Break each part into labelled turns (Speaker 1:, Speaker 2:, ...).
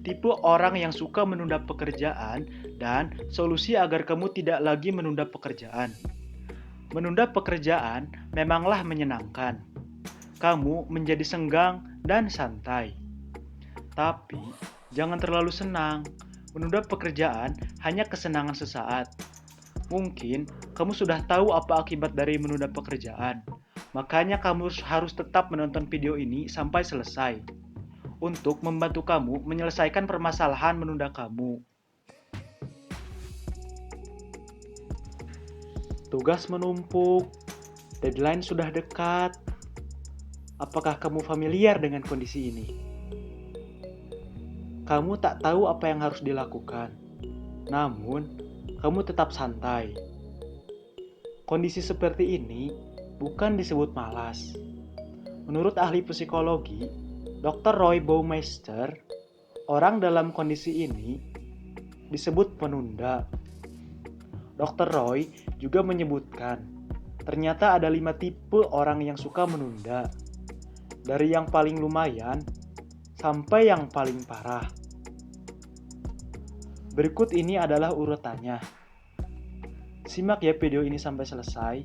Speaker 1: tipe orang yang suka menunda pekerjaan dan solusi agar kamu tidak lagi menunda pekerjaan. Menunda pekerjaan memanglah menyenangkan. Kamu menjadi senggang dan santai. Tapi, jangan terlalu senang. Menunda pekerjaan hanya kesenangan sesaat. Mungkin kamu sudah tahu apa akibat dari menunda pekerjaan. Makanya kamu harus tetap menonton video ini sampai selesai untuk membantu kamu menyelesaikan permasalahan menunda kamu. Tugas menumpuk, deadline sudah dekat. Apakah kamu familiar dengan kondisi ini? Kamu tak tahu apa yang harus dilakukan, namun kamu tetap santai. Kondisi seperti ini bukan disebut malas. Menurut ahli psikologi, Dr. Roy Baumeister, orang dalam kondisi ini disebut penunda. Dr. Roy juga menyebutkan, ternyata ada 5 tipe orang yang suka menunda. Dari yang paling lumayan sampai yang paling parah. Berikut ini adalah urutannya. Simak ya video ini sampai selesai.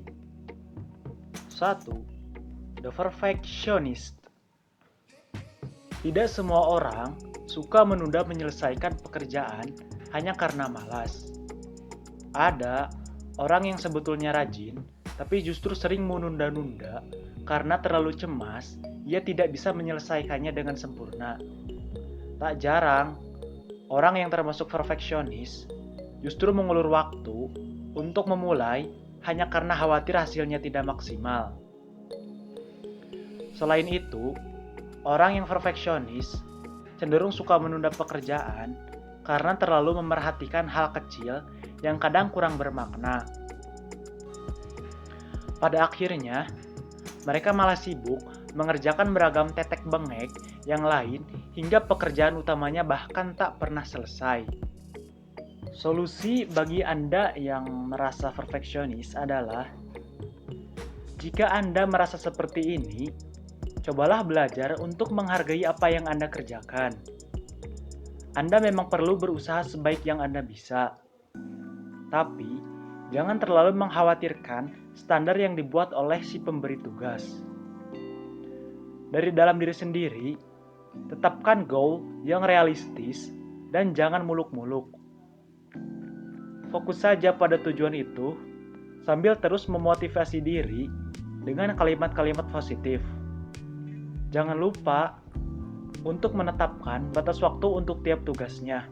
Speaker 1: 1. The perfectionist. Tidak semua orang suka menunda menyelesaikan pekerjaan hanya karena malas. Ada orang yang sebetulnya rajin, tapi justru sering menunda-nunda karena terlalu cemas, ia tidak bisa menyelesaikannya dengan sempurna. Tak jarang, orang yang termasuk perfeksionis justru mengulur waktu untuk memulai hanya karena khawatir hasilnya tidak maksimal. Selain itu, orang yang perfeksionis cenderung suka menunda pekerjaan karena terlalu memerhatikan hal kecil yang kadang kurang bermakna. Pada akhirnya, mereka malah sibuk mengerjakan beragam tetek bengek yang lain hingga pekerjaan utamanya bahkan tak pernah selesai. Solusi bagi Anda yang merasa perfeksionis adalah, jika Anda merasa seperti ini, cobalah belajar untuk menghargai apa yang Anda kerjakan. Anda memang perlu berusaha sebaik yang Anda bisa. Tapi, jangan terlalu mengkhawatirkan standar yang dibuat oleh si pemberi tugas. Dari dalam diri sendiri, tetapkan goal yang realistis dan jangan muluk-muluk. Fokus saja pada tujuan itu, sambil terus memotivasi diri dengan kalimat-kalimat positif. Jangan lupa untuk menetapkan batas waktu untuk tiap tugasnya.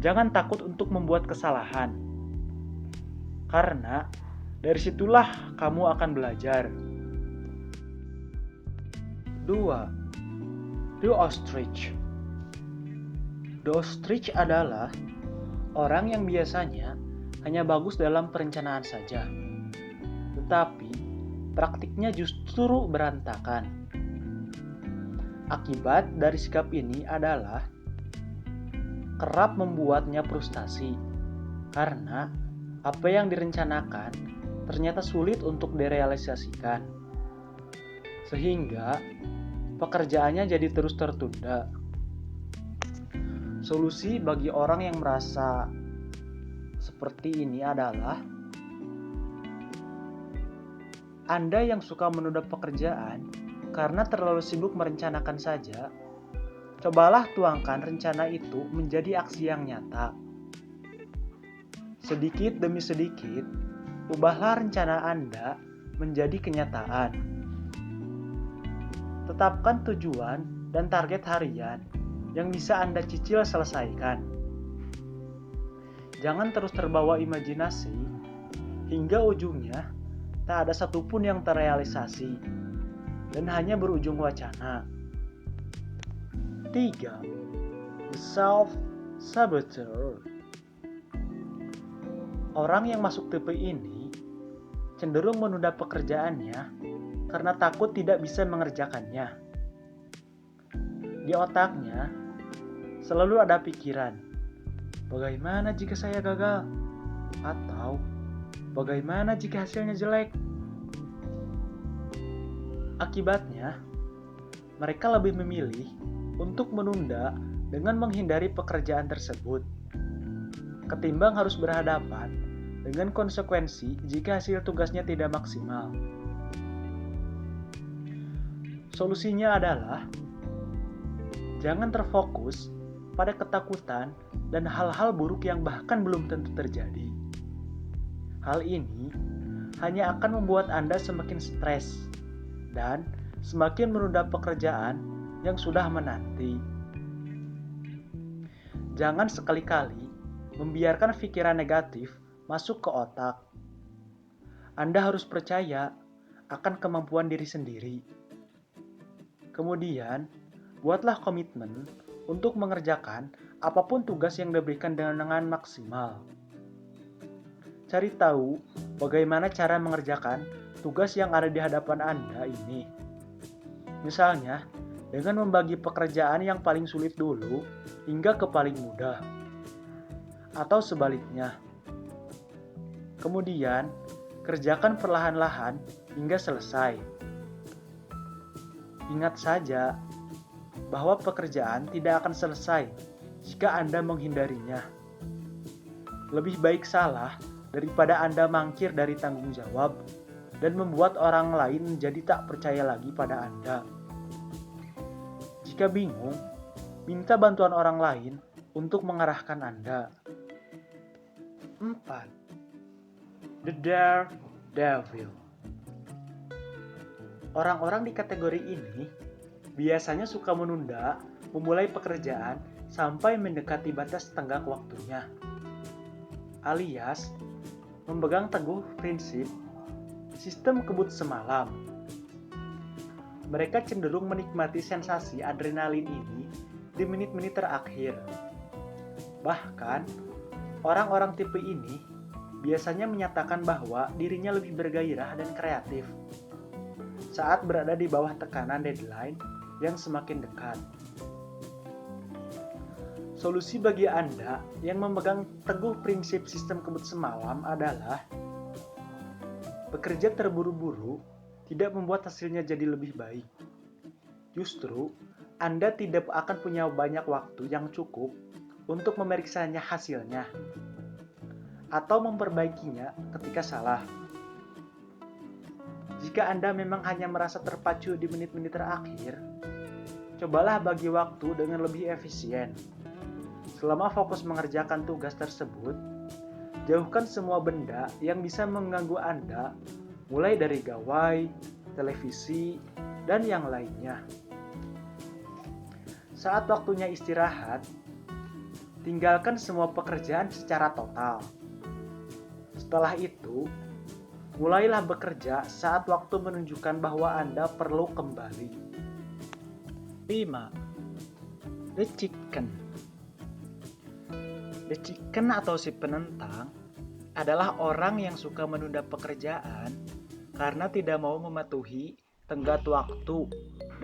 Speaker 1: Jangan takut untuk membuat kesalahan, karena dari situlah kamu akan belajar. 2. The ostrich. The ostrich adalah orang yang biasanya hanya bagus dalam perencanaan saja, tetapi praktiknya justru berantakan. Akibat dari sikap ini adalah kerap membuatnya frustasi karena apa yang direncanakan ternyata sulit untuk direalisasikan, sehingga pekerjaannya jadi terus tertunda. Solusi bagi orang yang merasa seperti ini adalah, Anda yang suka menunda pekerjaan karena terlalu sibuk merencanakan saja, cobalah tuangkan rencana itu menjadi aksi yang nyata. Sedikit demi sedikit, ubahlah rencana Anda menjadi kenyataan. Tetapkan tujuan dan target harian yang bisa Anda cicil selesaikan. Jangan terus terbawa imajinasi, hingga ujungnya tak ada satupun yang terrealisasi, dan hanya berujung wacana. 3. The self-saboteur. Orang yang masuk tipe ini cenderung menunda pekerjaannya karena takut tidak bisa mengerjakannya. Di otaknya selalu ada pikiran, bagaimana jika saya gagal? Atau bagaimana jika hasilnya jelek? Akibatnya, mereka lebih memilih untuk menunda dengan menghindari pekerjaan tersebut, ketimbang harus berhadapan dengan konsekuensi jika hasil tugasnya tidak maksimal. Solusinya adalah jangan terfokus pada ketakutan dan hal-hal buruk yang bahkan belum tentu terjadi. Hal ini hanya akan membuat Anda semakin stres dan semakin menunda pekerjaan yang sudah menanti. Jangan sekali-kali membiarkan pikiran negatif masuk ke otak. Anda harus percaya akan kemampuan diri sendiri. Kemudian, buatlah komitmen untuk mengerjakan apapun tugas yang diberikan dengan maksimal. Cari tahu bagaimana cara mengerjakan tugas yang ada di hadapan Anda ini. Misalnya, dengan membagi pekerjaan yang paling sulit dulu hingga ke paling mudah. Atau sebaliknya. Kemudian, kerjakan perlahan-lahan hingga selesai. Ingat saja bahwa pekerjaan tidak akan selesai jika Anda menghindarinya. Lebih baik salah daripada Anda mangkir dari tanggung jawab dan membuat orang lain menjadi tak percaya lagi pada Anda. Jika bingung, minta bantuan orang lain untuk mengarahkan Anda. 4. The Daredevil. Orang-orang di kategori ini biasanya suka menunda memulai pekerjaan sampai mendekati batas tenggat waktunya, alias memegang teguh prinsip sistem kebut semalam. Mereka cenderung menikmati sensasi adrenalin ini di menit-menit terakhir. Bahkan, orang-orang tipe ini biasanya menyatakan bahwa dirinya lebih bergairah dan kreatif saat berada di bawah tekanan deadline yang semakin dekat. Solusi bagi Anda yang memegang teguh prinsip sistem kebut semalam adalah bekerja terburu-buru tidak membuat hasilnya jadi lebih baik. Justru, Anda tidak akan punya banyak waktu yang cukup untuk memeriksanya hasilnya atau memperbaikinya ketika salah. Jika Anda memang hanya merasa terpacu di menit-menit terakhir, cobalah bagi waktu dengan lebih efisien. Selama fokus mengerjakan tugas tersebut, jauhkan semua benda yang bisa mengganggu Anda, mulai dari gawai, televisi, dan yang lainnya. Saat waktunya istirahat, tinggalkan semua pekerjaan secara total. Setelah itu, mulailah bekerja saat waktu menunjukkan bahwa Anda perlu kembali. 5. The Chicken. The Chicken atau si penentang adalah orang yang suka menunda pekerjaan karena tidak mau mematuhi tenggat waktu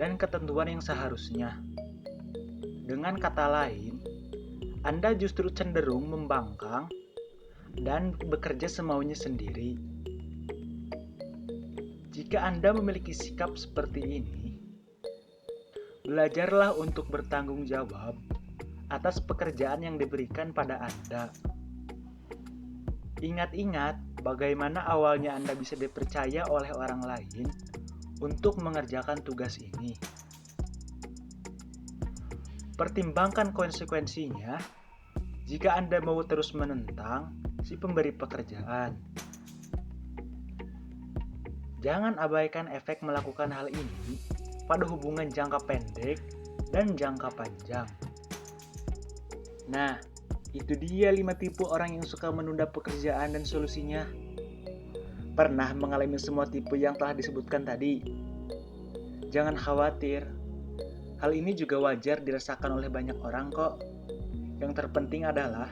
Speaker 1: dan ketentuan yang seharusnya. Dengan kata lain, Anda justru cenderung membangkang dan bekerja semaunya sendiri. Jika Anda memiliki sikap seperti ini, belajarlah untuk bertanggung jawab atas pekerjaan yang diberikan pada Anda. Ingat-ingat bagaimana awalnya Anda bisa dipercaya oleh orang lain untuk mengerjakan tugas ini. Pertimbangkan konsekuensinya jika Anda mau terus menentang si pemberi pekerjaan. Jangan abaikan efek melakukan hal ini pada hubungan jangka pendek dan jangka panjang. Nah, itu dia 5 tipe orang yang suka menunda pekerjaan dan solusinya. Pernah mengalami semua tipe yang telah disebutkan tadi? Jangan khawatir, hal ini juga wajar dirasakan oleh banyak orang kok. Yang terpenting adalah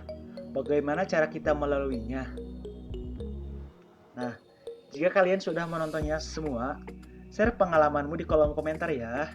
Speaker 1: bagaimana cara kita melaluinya. Nah, jika kalian sudah menontonnya semua, share pengalamanmu di kolom komentar ya.